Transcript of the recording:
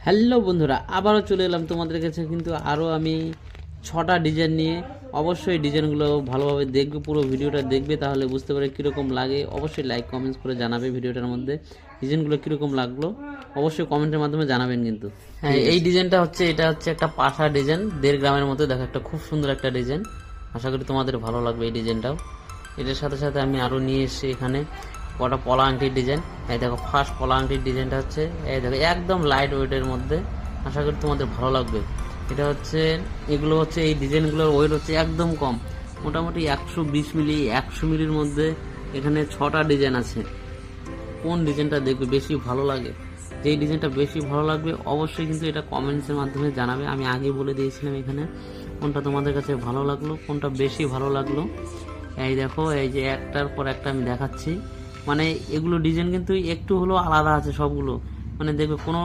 Hello বন্ধুরা, আবারও চলে এলাম তোমাদের কাছে কিন্তু আরও আমি 6টা ডিজাইন নিয়ে। অবশ্যই ডিজাইনগুলো ভালোভাবে দেখবে, পুরো ভিডিওটা দেখবে, তাহলে বুঝতে পারে কীরকম লাগে। অবশ্যই লাইক কমেন্টস করে জানাবে ভিডিওটার মধ্যে ডিজাইনগুলো কীরকম লাগলো, অবশ্যই কমেন্টের মাধ্যমে জানাবেন কিন্তু। হ্যাঁ, এই ডিজাইনটা হচ্ছে, এটা হচ্ছে একটা পাশা ডিজাইন, 1.5 গ্রামের মধ্যে। দেখো, একটা খুব সুন্দর একটা ডিজাইন, আশা করি তোমাদের ভালো লাগবে এই ডিজাইনটাও। এটার সাথে সাথে আমি আরও নিয়ে এসেছি এখানে কটা পলা আংটির ডিজাইন। এই দেখো, ফার্স্ট পলা আংটির ডিজাইনটা হচ্ছে, এই দেখো একদম লাইট ওয়েটের মধ্যে, আশা করি তোমাদের ভালো লাগবে। এটা হচ্ছে, এগুলো হচ্ছে এই ডিজাইনগুলোর ওয়েট হচ্ছে একদম কম, মোটামুটি 120 মিলি, 100 মিলির মধ্যে। এখানে 6টা ডিজাইন আছে। কোন ডিজাইনটা দেখবে বেশি ভালো লাগে, যেই ডিজাইনটা বেশি ভালো লাগবে অবশ্যই কিন্তু এটা কমেন্টসের মাধ্যমে জানাবে। আমি আগে বলে দিয়েছিলাম এখানে কোনটা তোমাদের কাছে ভালো লাগলো, কোনটা বেশি ভালো লাগলো। এই দেখো, এই যে একটার পর একটা আমি দেখাচ্ছি, মানে এগুলো ডিজাইন কিন্তু একটু হলেও আলাদা আছে সবগুলো, মানে দেখবে কোনো